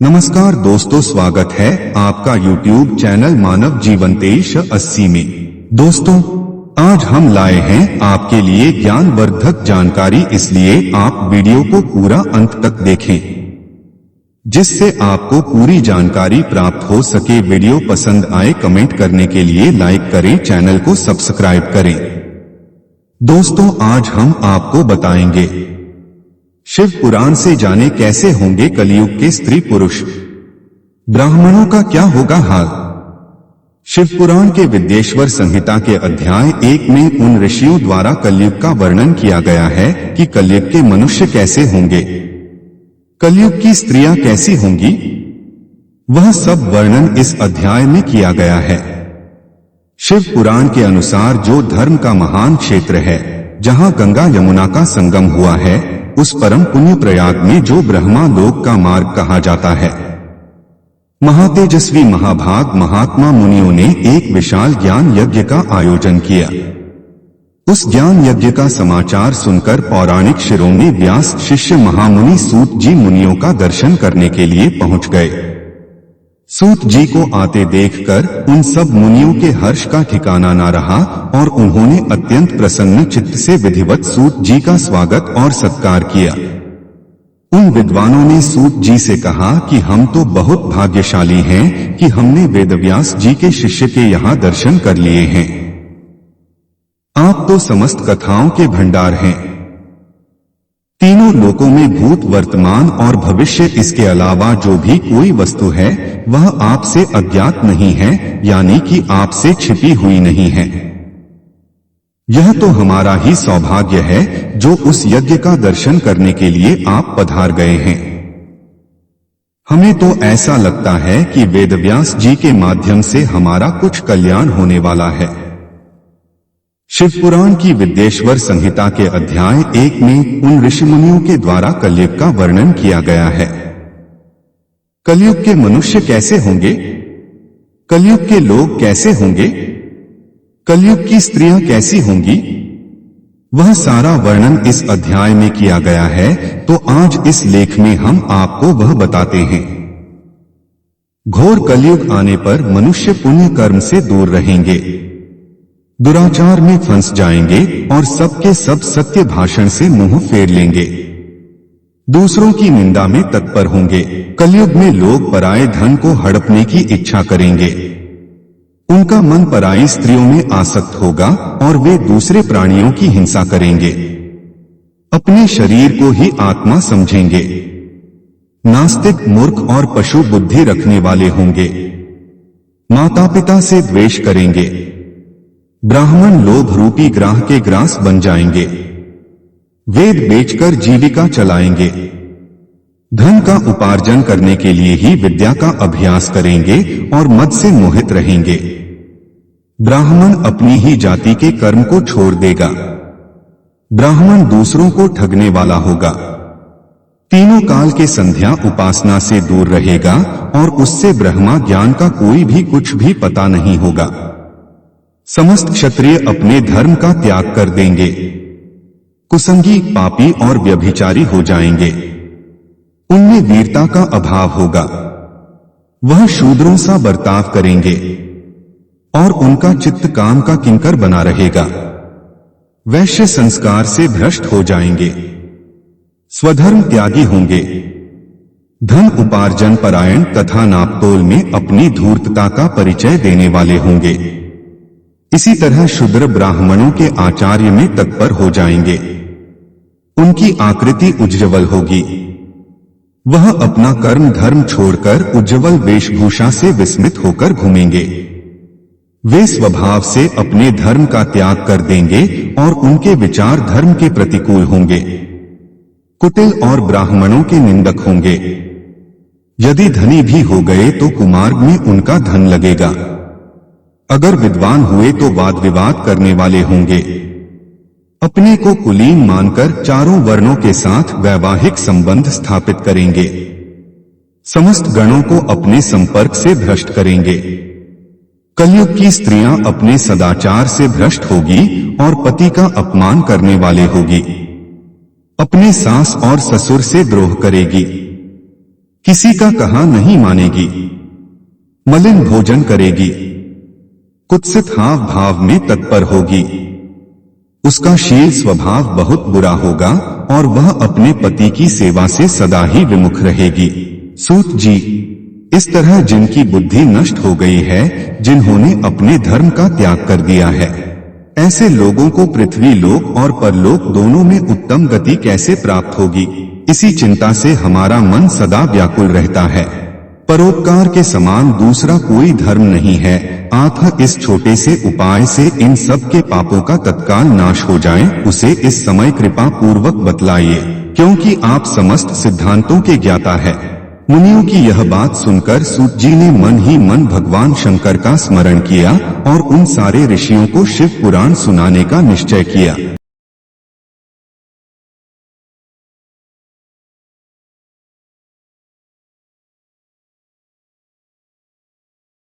नमस्कार दोस्तों, स्वागत है आपका YouTube चैनल मानव जीवन 2380 में। दोस्तों, आज हम लाए हैं आपके लिए ज्ञानवर्धक जानकारी, इसलिए आप वीडियो को पूरा अंत तक देखें जिससे आपको पूरी जानकारी प्राप्त हो सके। वीडियो पसंद आए कमेंट करने के लिए लाइक करें, चैनल को सब्सक्राइब करें। दोस्तों, आज हम आपको बताएंगे शिव पुराण से जाने कैसे होंगे कलयुग के स्त्री पुरुष, ब्राह्मणों का क्या होगा हाल। शिव पुराण के विद्येश्वर संहिता के अध्याय 1 में उन ऋषियों द्वारा कलयुग का वर्णन किया गया है कि कलयुग के मनुष्य कैसे होंगे, कलयुग की स्त्रियां कैसी होंगी, वह सब वर्णन इस अध्याय में किया गया है। शिव पुराण के अनुसार जो धर्म का महान क्षेत्र है, जहां गंगा यमुना का संगम हुआ है, उस परम पुण्य प्रयाग में जो ब्रह्मा लोक का मार्ग कहा जाता है, महातेजस्वी महाभाग महात्मा मुनियों ने एक विशाल ज्ञान यज्ञ का आयोजन किया। उस ज्ञान यज्ञ का समाचार सुनकर पौराणिक शिरोमणि व्यास शिष्य महामुनि सूत जी मुनियों का दर्शन करने के लिए पहुंच गए। सूत जी को आते देखकर उन सब मुनियों के हर्ष का ठिकाना न रहा और उन्होंने अत्यंत प्रसन्न चित्त से विधिवत सूत जी का स्वागत और सत्कार किया। उन विद्वानों ने सूत जी से कहा कि हम तो बहुत भाग्यशाली हैं कि हमने वेदव्यास जी के शिष्य के यहाँ दर्शन कर लिए हैं। आप तो समस्त कथाओं के भंडार हैं, तीनों लोकों में भूत वर्तमान और भविष्य, इसके अलावा जो भी कोई वस्तु है वह आपसे अज्ञात नहीं है, यानी कि आपसे छिपी हुई नहीं है। यह तो हमारा ही सौभाग्य है जो उस यज्ञ का दर्शन करने के लिए आप पधार गए हैं। हमें तो ऐसा लगता है कि वेदव्यास जी के माध्यम से हमारा कुछ कल्याण होने वाला है। शिव पुराण की विद्येश्वर संहिता के अध्याय 1 में उन ऋषिमुनियों के द्वारा कलयुग का वर्णन किया गया है। कलयुग के मनुष्य कैसे होंगे, कलयुग के लोग कैसे होंगे, कलयुग की स्त्रियां कैसी होंगी, वह सारा वर्णन इस अध्याय में किया गया है। तो आज इस लेख में हम आपको वह बताते हैं। घोर कलयुग आने पर मनुष्य पुण्य कर्म से दूर रहेंगे, दुराचार में फंस जाएंगे और सबके सब सत्य भाषण से मुंह फेर लेंगे, दूसरों की निंदा में तत्पर होंगे। कलयुग में लोग पराये धन को हड़पने की इच्छा करेंगे, उनका मन पराई स्त्रियों में आसक्त होगा और वे दूसरे प्राणियों की हिंसा करेंगे, अपने शरीर को ही आत्मा समझेंगे, नास्तिक, मूर्ख और पशु बुद्धि रखने वाले होंगे, माता पिता से द्वेष करेंगे, ब्राह्मण लोभ रूपी ग्राह के ग्रास बन जाएंगे, वेद बेचकर जीविका चलाएंगे, धन का उपार्जन करने के लिए ही विद्या का अभ्यास करेंगे और मद से मोहित रहेंगे। ब्राह्मण अपनी ही जाति के कर्म को छोड़ देगा, ब्राह्मण दूसरों को ठगने वाला होगा, तीनों काल के संध्या उपासना से दूर रहेगा और उससे ब्रह्मा ज्ञान का कोई भी कुछ भी पता नहीं होगा। समस्त क्षत्रिय अपने धर्म का त्याग कर देंगे, कुसंगी, पापी और व्यभिचारी हो जाएंगे, उनमें वीरता का अभाव होगा, वह शूद्रों सा बर्ताव करेंगे और उनका चित्त काम का किंकर बना रहेगा, वैश्य संस्कार से भ्रष्ट हो जाएंगे, स्वधर्म त्यागी होंगे, धन उपार्जन परायण तथा नापतोल में अपनी धूर्तता का परिचय देने वाले होंगे। इसी तरह शूद्र ब्राह्मणों के आचार्य में तत्पर हो जाएंगे, उनकी आकृति उज्ज्वल होगी, वह अपना कर्म धर्म छोड़कर उज्ज्वल वेशभूषा से विस्मित होकर घूमेंगे, वे स्वभाव से अपने धर्म का त्याग कर देंगे और उनके विचार धर्म के प्रतिकूल होंगे, कुटिल और ब्राह्मणों के निंदक होंगे, यदि धनी भी हो गए तो कुमार्ग में उनका धन लगेगा, अगर विद्वान हुए तो वाद विवाद करने वाले होंगे, अपने को कुलीन मानकर चारों वर्णों के साथ वैवाहिक संबंध स्थापित करेंगे, समस्त गणों को अपने संपर्क से भ्रष्ट करेंगे। कलयुग की स्त्रियां अपने सदाचार से भ्रष्ट होगी और पति का अपमान करने वाले होगी, अपने सास और ससुर से द्रोह करेगी, किसी का कहा नहीं मानेगी, मलिन भोजन करेगी, कुत्सित हाव भाव में तत्पर होगी, उसका शील स्वभाव बहुत बुरा होगा और वह अपने पति की सेवा से सदा ही विमुख रहेगी। सूत जी, इस तरह जिनकी बुद्धि नष्ट हो गई है, जिन्होंने अपने धर्म का त्याग कर दिया है, ऐसे लोगों को पृथ्वी लोक और परलोक दोनों में उत्तम गति कैसे प्राप्त होगी, इसी चिंता से हमारा मन सदा व्याकुल रहता है। परोपकार के समान दूसरा कोई धर्म नहीं है। अतः इस छोटे से उपाय से इन सब के पापों का तत्काल नाश हो जाए, उसे इस समय कृपा पूर्वक बतलाइए, क्योंकि आप समस्त सिद्धांतों के ज्ञाता है। मुनियों की यह बात सुनकर सूत जी ने मन ही मन भगवान शंकर का स्मरण किया और उन सारे ऋषियों को शिव पुराण सुनाने का निश्चय किया।